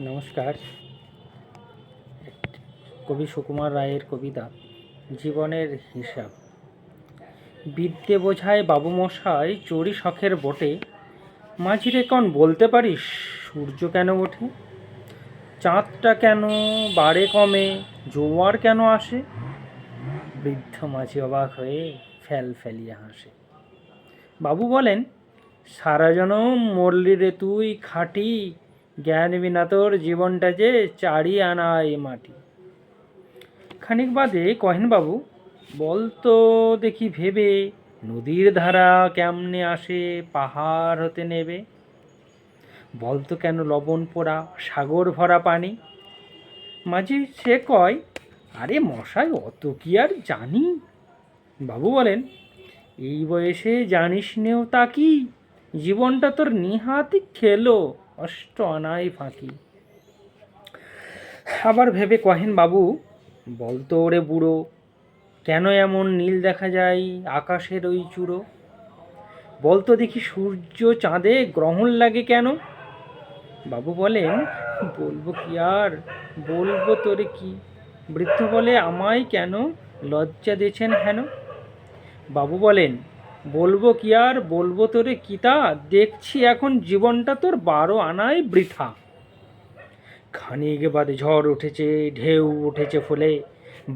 নমস্কার। কবি সুকুমার রায়ের কবিতা জীবনের হিসাব। বিদ্যে বোঝায় বাবুমশাই চড়ি শখের বটে, মাঝিরে কন বলতে পারিস সূর্য কেন ওঠে? চাঁদটা কেন বাড়ে কমে, জোয়ার কেন আসে? বৃদ্ধ মাঝি অবাক হয়ে ফেল ফেলিয়া হাসে। বাবু বলেন, সারা জনম মরলি রে তুই খাঁটি, জ্ঞান বিনা তোর জীবনটা যে চারি আনায় মাটি। খানিক বাদে কহেন বাবু, বলতো দেখি ভেবে, নদীর ধারা কেমনে আসে পাহাড় হতে নেবে? বলতো কেন লবণ পোড়া সাগর ভরা পানি? মাঝি সে কয়, আরে মশাই অত কি আর জানি। বাবু বলেন, এই বয়সে জানিস নেও তা কি, জীবনটা তোর নিহাতি খেলো অষ্ট আনাই ফাঁকি। আবার ভেবে কহেন বাবু, বলতো ওরে বুড়ো, কেন এমন নীল দেখা যায় আকাশের ওই চূড়ো? বলতো দেখি সূর্য চাঁদে গ্রহণ লাগে কেন? বাবু বলেন, বলবো কি আর, বলবো তোরে কি। বৃদ্ধ বলে, আমায় কেন লজ্জা দিয়েছেন হেন? বাবু বলেন, বলবো কি আর, বলবো তোরে কি তা, দেখছি এখন জীবনটা তোর 12 আনায় বৃথা। খানিক বাদে ঝড় উঠেছে, ঢেউ উঠেছে ফুলে,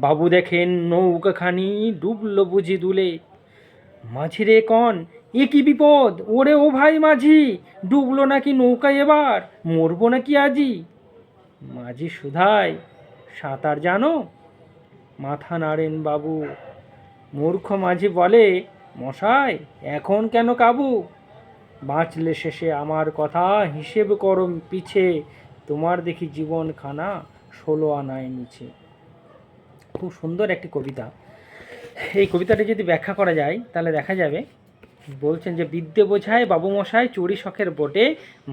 বাবু দেখেন নৌকাখানি ডুবলো বুঝি দুলে। মাঝিরে কন, এ কি বিপদ, ওরে ও ভাই মাঝি, ডুবলো নাকি নৌকা এবার, মরবো নাকি আজি? মাঝি শুধায়, সাঁতার জানো? মাথা নাড়েন বাবু। মূর্খ মাঝি বলে, মশাই এখন কেন কাবু? বাঁচলে শেষে আমার কথা হিসেব করো পিছে, তোমার দেখি জীবন খানা 16 আনায় নিচে। খুব সুন্দর একটি কবিতা। এই কবিতাটি যদি ব্যাখ্যা করা যায় তাহলে দেখা যাবে, বলছেন যে বিদ্যে বোঝায় বাবুমশাই চড়ি শখের বটে,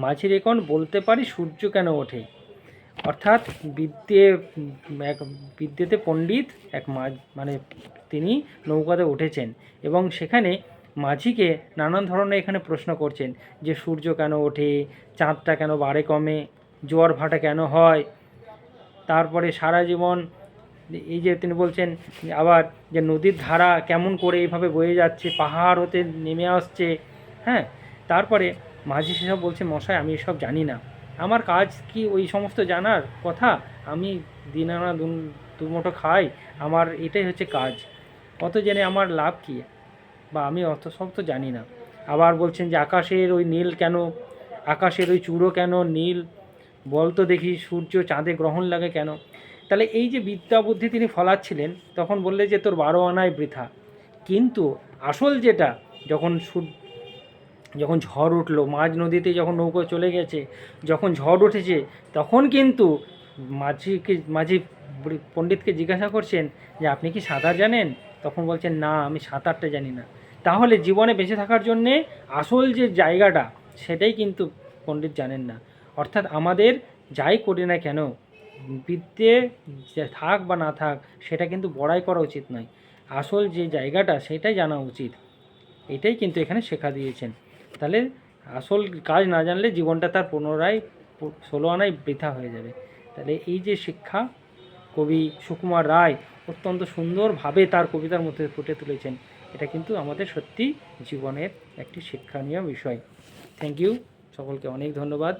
মাঝির এখন বলতে পারি সূর্য কেন ওঠে। অর্থাৎ বিদ্যেতে পণ্ডিত এক মানে তিনি নৌকাতে উঠেছেন এবং সেখানে মাঝিকে নানান ধরনের এখানে প্রশ্ন করছেন যে সূর্য কেন ওঠে, চাঁদটা কেন বাড়ে কমে, জোয়ার ভাটা কেন হয়, তারপরে সারা জীবন এই যে তিনি বলছেন আবার যে নদীর ধারা কেমন করে এইভাবে বয়ে যাচ্ছে, পাহাড় হতে নেমে আসছে। হ্যাঁ, তারপরে মাঝি সেসব বলছে, মশাই আমি এসব জানি না, আমার কাজ কি ওই সমস্ত জানার কথা? আমি দিন আনা দুমুঠো খাই, আমার এটাই হচ্ছে কাজ, অত জেনে আমার লাভ কী, বা আমি অত সব তো জানি না। আবার বলছেন যে আকাশের ওই নীল কেন, আকাশের ওই চূড়ো কেন নীল, বলতো দেখি সূর্য চাঁদে গ্রহণ লাগে কেন? তাহলে এই যে বিদ্যা বুদ্ধি তিনি ফলাচ্ছিলেন, তখন বললে যে তোর 12 আনায় বৃথা। কিন্তু আসল যেটা, যখন যখন ঝড় উঠলো, মাঝ নদীতে যখন নৌকো চলে গেছে, যখন ঝড় উঠেছে, তখন কিন্তু মাঝি পণ্ডিতকে জিজ্ঞাসা করছেন যে আপনি কি সাঁতার জানেন? তখন বলছেন, না আমি সাঁতারটা জানি না। তাহলে জীবনে বেঁচে থাকার জন্যে আসল যে জায়গাটা, সেটাই কিন্তু পণ্ডিত জানেন না। অর্থাৎ আমাদের যাই করি না কেন, বিদ্যে থাক বা না থাক, সেটা কিন্তু বড়াই করা উচিত নয়, আসল যে জায়গাটা সেটাই জানা উচিত। এটাই কিন্তু এখানে শেখা দিয়েছেন। তাহলে আসল কাজ না জানলে জীবনটা তার পুনরায় 16 আনায় বৃথা হয়ে যাবে। তাহলে এই যে শিক্ষা কবি সুকুমার রায় অত্যন্ত সুন্দরভাবে তার কবিতার মধ্যে ফুটে তুলেছেন, এটা কিন্তু আমাদের সত্যি জীবনের একটি শিক্ষণীয় বিষয়। থ্যাংক ইউ, সকলকে অনেক ধন্যবাদ।